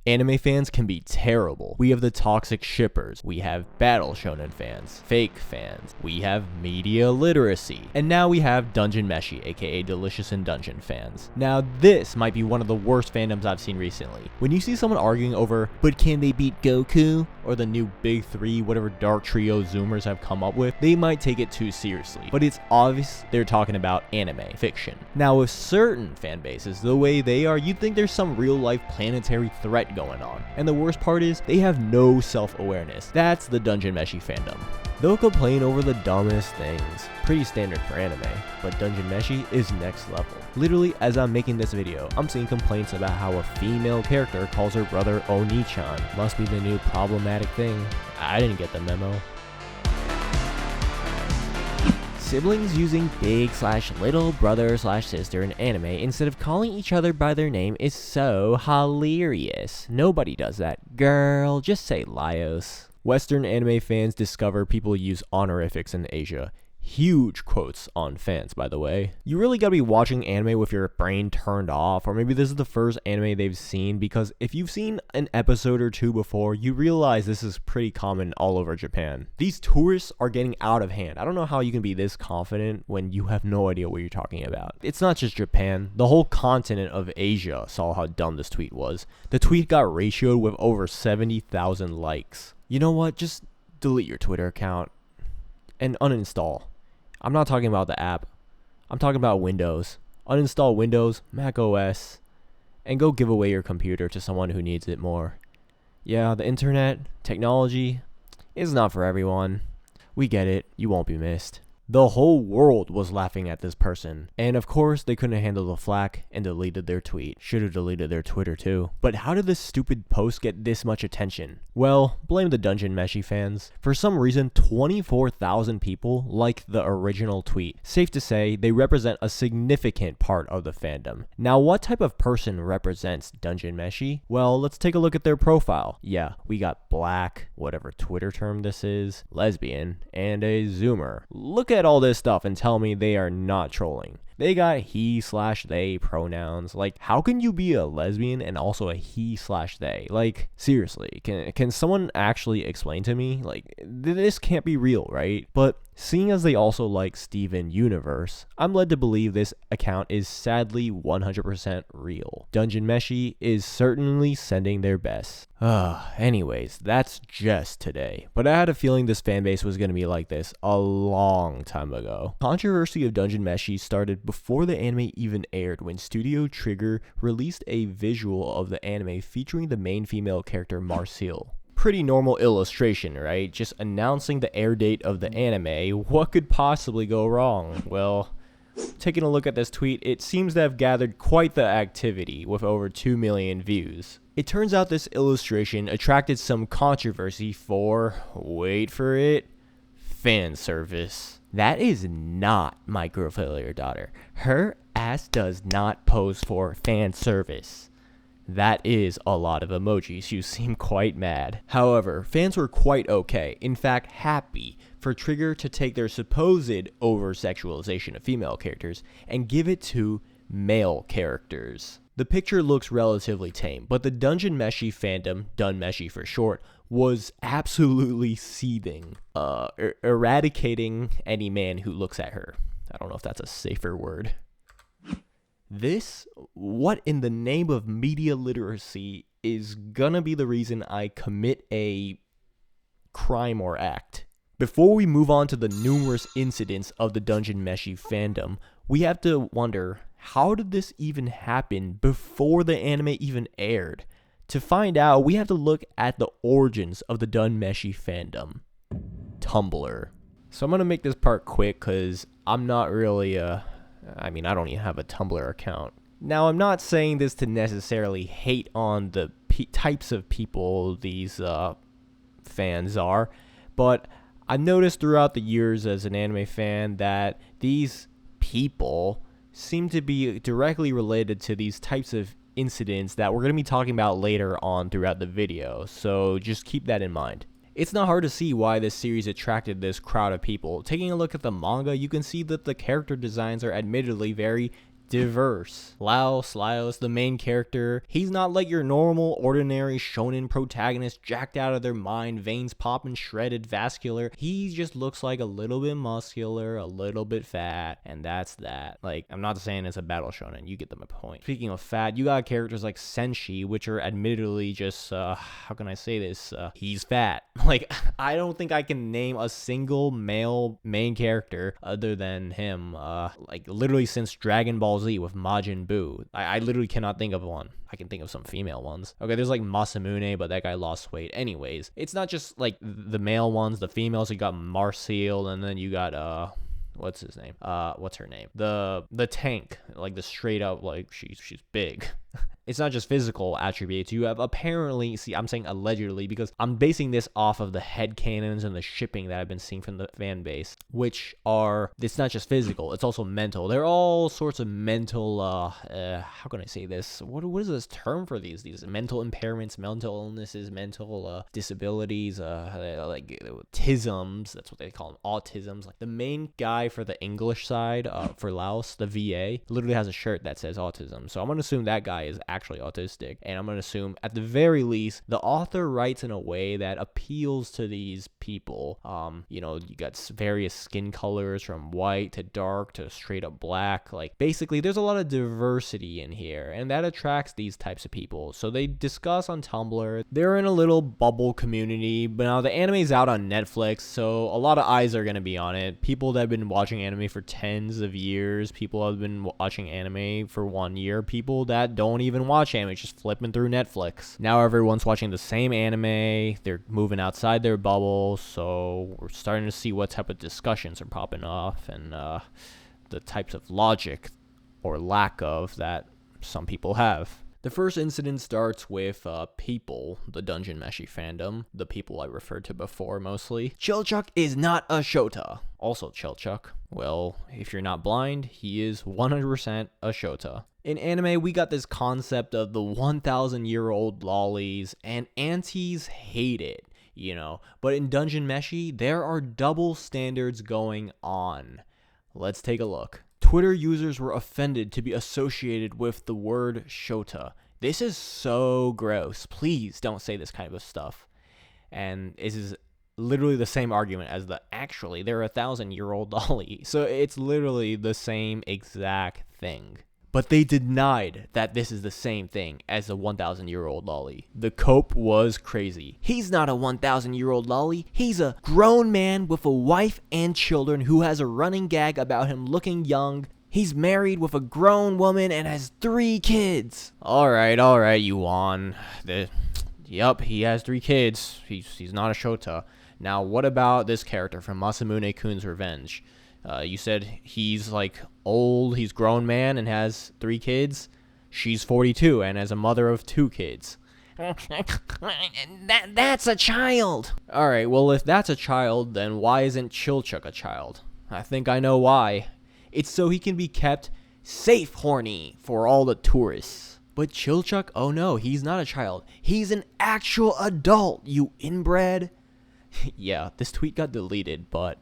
Anime fans can be terrible. We have the toxic shippers, we have battle shonen fans, fake fans, we have media literacy, and now we have dungeonmeshi, aka delicious in dungeon fans. Now this might be one of the worst fandoms I've seen recently. When you see someone arguing over, but can they beat Goku? Or the new big three, whatever dark trio zoomers have come up with, they might take it too seriously. But it's obvious they're talking about anime fiction. Now with certain fan bases, the way they are, you'd think there's some real life planetary threat going on. And the worst part is, they have no self-awareness. That's the dungeonmeshi fandom. They'll complain over the dumbest things. Pretty standard for anime, but dungeonmeshi is next level. Literally, as I'm making this video, I'm seeing complaints about how a female character calls her brother Oni-chan. Must be the new problematic thing. I didn't get the memo. Siblings using big/little brother/sister in anime instead of calling each other by their name is so hilarious. Nobody does that. Girl, just say Laios. Western anime fans discover people use honorifics in Asia. Huge quotes on fans, by the way. You really gotta be watching anime with your brain turned off, or maybe this is the first anime they've seen, because if you've seen an episode or two before, you realize this is pretty common all over Japan. These tourists are getting out of hand. I don't know how you can be this confident when you have no idea what you're talking about. It's not just Japan. The whole continent of Asia saw how dumb this tweet was. The tweet got ratioed with over 70,000 likes. You know what? Just delete your Twitter account and uninstall. I'm not talking about the app. I'm talking about Windows. Uninstall Windows, Mac OS, and go give away your computer to someone who needs it more. Yeah, the internet, technology, is not for everyone. We get it. You won't be missed. The whole world was laughing at this person. And of course, they couldn't handle the flack and deleted their tweet. Should have deleted their Twitter too. But how did this stupid post get this much attention? Well, blame the dungeonmeshi fans. For some reason, 24,000 people liked the original tweet. Safe to say, they represent a significant part of the fandom. Now, what type of person represents dungeonmeshi? Well, let's take a look at their profile. Yeah, we got black, whatever Twitter term this is, lesbian, and a zoomer. Look at all this stuff and tell me they are not trolling. They got he/they pronouns. Like, how can you be a lesbian and also a he/they? Like, seriously, can someone actually explain to me? Like, this can't be real, right? But seeing as they also like Steven Universe, I'm led to believe this account is sadly 100% real. Dungeonmeshi is certainly sending their best. Anyways, that's just today. But I had a feeling this fanbase was going to be like this a long time ago. Controversy of Dungeonmeshi started before the anime even aired when Studio Trigger released a visual of the anime featuring the main female character Marcille. Pretty normal illustration, right? Just announcing the air date of the anime. What could possibly go wrong? Well, taking a look at this tweet, it seems to have gathered quite the activity with over 2 million views. It turns out this illustration attracted some controversy for, wait for it, fan service. That is not my girl daughter. Her ass does not pose for fan service. That is a lot of emojis. You seem quite mad. However, fans were quite okay, in fact happy, for Trigger to take their supposed over-sexualization of female characters and give it to male characters. The picture looks relatively tame, but the dungeonmeshi fandom, dunmeshi for short, was absolutely seething, eradicating any man who looks at her. I don't know if that's a safer word. This, what in the name of media literacy, is gonna be the reason I commit a crime or act. Before we move on to the numerous incidents of the dungeonmeshi fandom, we have to wonder, how did this even happen before the anime even aired? To find out, we have to look at the origins of the dunmeshi fandom. Tumblr. So I'm gonna make this part quick because I'm not really I don't even have a Tumblr account. Now, I'm not saying this to necessarily hate on the types of people these fans are, but I've noticed throughout the years as an anime fan that these people seem to be directly related to these types of incidents that we're going to be talking about later on throughout the video, so just keep that in mind. It's not hard to see why this series attracted this crowd of people. Taking a look at the manga, you can see that the character designs are admittedly very diverse. Laos, the main character, he's not like your normal, ordinary shonen protagonist, jacked out of their mind, veins popping, shredded, vascular. He just looks like a little bit muscular, a little bit fat, and that's that. Like, I'm not saying it's a battle shonen, you get the point. Speaking of fat, you got characters like Senshi, which are admittedly just, how can I say this? He's fat. Like, I don't think I can name a single male main character other than him, like, literally since Dragon Ball Z with Majin Buu. I literally cannot think of one. I can think of some female ones. Okay, there's like Masamune, but that guy lost weight. Anyways, it's not just like the male ones, the females. You got Marcial, and then you got what's his name? What's her name? The tank, like the straight up, like she's big. It's not just physical attributes. You have apparently, see, I'm saying allegedly because I'm basing this off of the headcanons and the shipping that I've been seeing from the fan base, which are, it's not just physical, it's also mental. They're all sorts of mental, how can I say this? What is this term for these mental impairments, mental illnesses, mental disabilities, like autisms, that's what they call them, autisms. Like the main guy for the English side, for Laos, the VA, literally has a shirt that says autism. So I'm going to assume that guy is actually autistic, and I'm going to assume at the very least the author writes in a way that appeals to these people. You know, you got various skin colors from white to dark to straight up black. Like basically there's a lot of diversity in here, and that attracts these types of people. So they discuss on Tumblr, they're in a little bubble community, but now the anime's out on Netflix, so a lot of eyes are going to be on it. People that have been watching anime for tens of years, people have been watching anime for 1 year, people that don't even watch anime, just flipping through Netflix. Now everyone's watching the same anime, they're moving outside their bubble, so we're starting to see what type of discussions are popping off, and the types of logic or lack of that some people have. The first incident starts with people, the dungeonmeshi fandom, the people I referred to before mostly. Chilchuck is not a Shota. Also Chilchuck, well, if you're not blind, he is 100% a Shota. In anime, we got this concept of the 1,000-year-old lollies, and aunties hate it, you know. But in dungeonmeshi, there are double standards going on. Let's take a look. Twitter users were offended to be associated with the word Shota. This is so gross. Please don't say this kind of stuff. And this is literally the same argument as actually, they're a 1,000-year-old lolly. So it's literally the same exact thing. But they denied that this is the same thing as a 1,000-year-old lolly. The cope was crazy. He's not a 1,000-year-old lolly. He's a grown man with a wife and children who has a running gag about him looking young. He's married with a grown woman and has 3 kids. All right, you won. Yup, he has 3 kids. He's not a Shota. Now, what about this character from Masamune-kun's Revenge? You said he's like old, he's grown man and has 3 kids. She's 42 and has a mother of 2 kids. That's a child. All right, well, if that's a child, then why isn't Chilchuck a child? I think I know why. It's so he can be kept safe horny for all the tourists. But Chilchuck, oh no, he's not a child. He's an actual adult, you inbred. Yeah, this tweet got deleted, but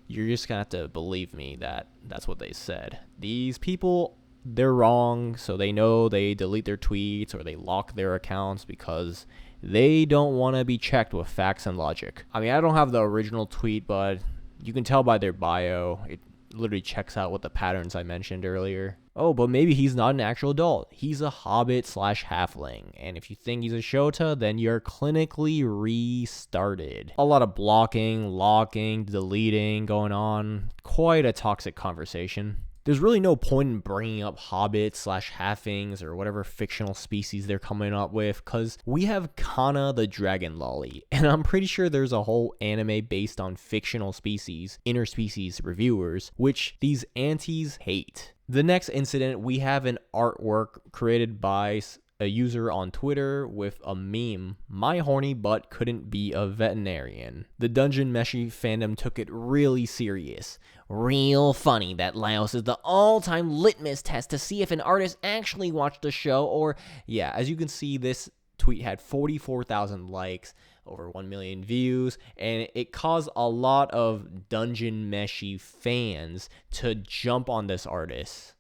you're just gonna have to believe me that that's what they said. These people, they're wrong, so they know they delete their tweets or they lock their accounts because they don't want to be checked with facts and logic. I mean, I don't have the original tweet, but you can tell by their bio, it literally checks out with the patterns I mentioned earlier. Oh, but maybe he's not an actual adult. He's a hobbit/halfling. And if you think he's a Shota, then you're clinically restarted. A lot of blocking, locking, deleting going on. Quite a toxic conversation. There's really no point in bringing up hobbits/halflings or whatever fictional species they're coming up with, because we have Kana the Dragon Lolly, and I'm pretty sure there's a whole anime based on fictional species, interspecies reviewers, which these aunties hate. The next incident, we have an artwork created by a user on Twitter with a meme, "My horny butt couldn't be a veterinarian." The dungeonmeshi fandom took it really serious. Real funny that Laos is the all-time litmus test to see if an artist actually watched the show, or yeah, as you can see, this tweet had 44,000 likes, over 1 million views, and it caused a lot of dungeonmeshi fans to jump on this artist.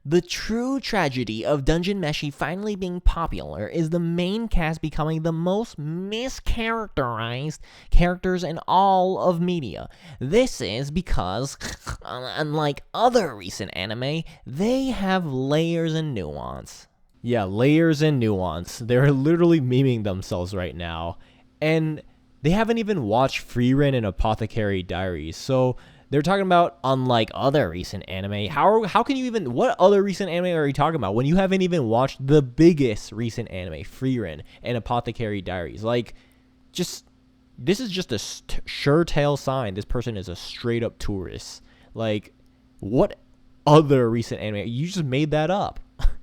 The true tragedy of Dungeon Meshi finally being popular is the main cast becoming the most mischaracterized characters in all of media. This is because, unlike other recent anime, they have layers and nuance. Yeah, layers and nuance. They're literally memeing themselves right now. And they haven't even watched Frieren and Apothecary Diaries, so they're talking about unlike other recent anime. How can you even, what other recent anime are you talking about when you haven't even watched the biggest recent anime, Frieren and Apothecary Diaries? Like, this is just a sure tale sign this person is a straight up tourist. Like, what other recent anime? You just made that up.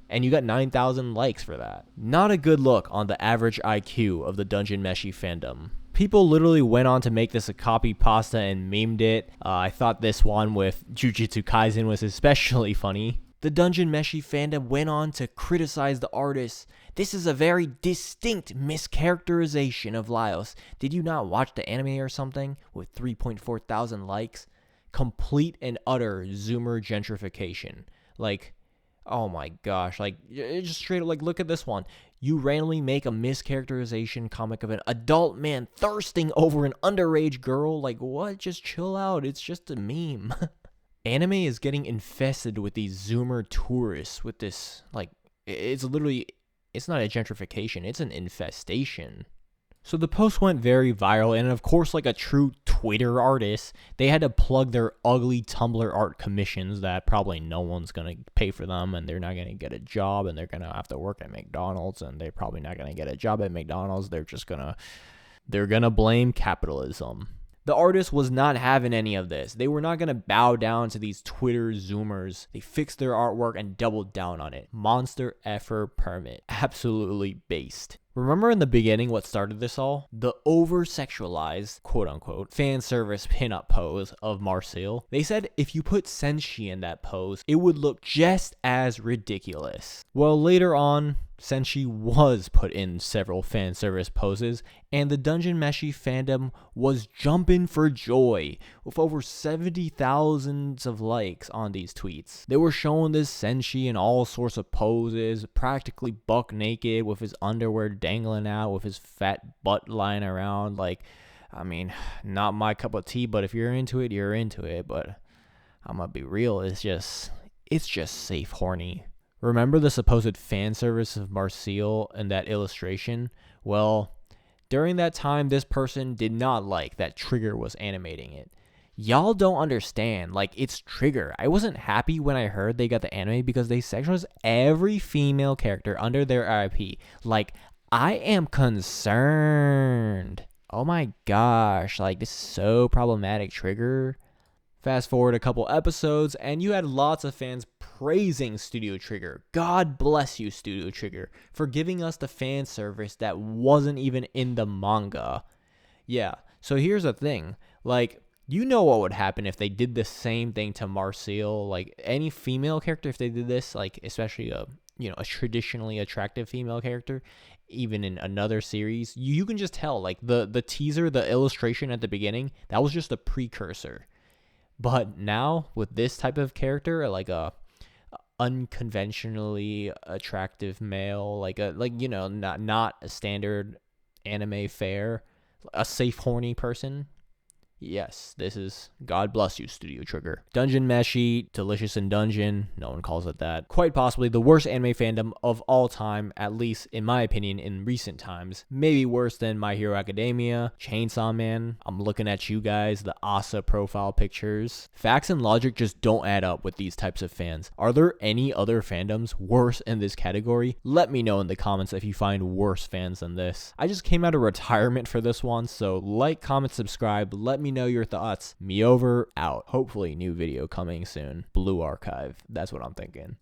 And you got 9,000 likes for that. Not a good look on the average IQ of the Dungeon Meshi fandom. People literally went on to make this a copy pasta and memed it. I thought this one with Jujutsu Kaisen was especially funny. The Dungeon Meshi fandom went on to criticize the artist. This is a very distinct mischaracterization of Laios. Did you not watch the anime or something with 3.4 thousand likes? Complete and utter Zoomer gentrification. Like, oh my gosh, like, just straight up, like, look at this one. You randomly make a mischaracterization comic of an adult man thirsting over an underage girl. Like, what? Just chill out. It's just a meme. Anime is getting infested with these Zoomer tourists with this, like, it's literally, it's not a gentrification, it's an infestation. So the post went very viral, and of course, like a true Twitter artist, they had to plug their ugly Tumblr art commissions that probably no one's going to pay for them, and they're not going to get a job, and they're going to have to work at McDonald's, and they're probably not going to get a job at McDonald's. They're going to blame capitalism. The artist was not having any of this. They were not going to bow down to these Twitter Zoomers. They fixed their artwork and doubled down on it. Monster effer permit. Absolutely based. Remember in the beginning what started this all? The over-sexualized, quote-unquote, fan service pinup pose of Marcel. They said if you put Senshi in that pose, it would look just as ridiculous. Well, later on, Senshi was put in several fan service poses, and the Dungeon Meshi fandom was jumping for joy with over 70,000 of likes on these tweets. They were showing this Senshi in all sorts of poses, practically buck naked with his underwear dangling out, with his fat butt lying around. Like, I mean, not my cup of tea, but if you're into it, you're into it. But I'm gonna be real, it's just safe horny. Remember the supposed fan service of Marcel in that illustration? Well, during that time, this person did not like that Trigger was animating it. Y'all don't understand. Like, it's Trigger. I wasn't happy when I heard they got the anime because they sexualized every female character under their IP. Like, I am concerned. Oh my gosh. Like, this is so problematic, Trigger. Fast forward a couple episodes, and you had lots of fans praising Studio Trigger. God bless you, Studio Trigger, for giving us the fan service that wasn't even in the manga. Yeah, so here's the thing. Like, you know what would happen if they did the same thing to Marcel. Like, any female character, if they did this, like, especially a traditionally attractive female character, even in another series, you can just tell, like, the teaser, the illustration at the beginning, that was just a precursor. But now, with this type of character, like a unconventionally attractive male, not a standard anime fare, a safe horny person. Yes, this is God bless you, Studio Trigger. Dungeon Meshi, Delicious in Dungeon, no one calls it that. Quite possibly the worst anime fandom of all time, at least in my opinion, in recent times. Maybe worse than My Hero Academia, Chainsaw Man. I'm looking at you guys, the Asa profile pictures. Facts and logic just don't add up with these types of fans. Are there any other fandoms worse in this category? Let me know in the comments if you find worse fans than this. I just came out of retirement for this one, so like, comment, subscribe, let me know your thoughts. Me over, out. Hopefully new video coming soon. Blue Archive. That's what I'm thinking.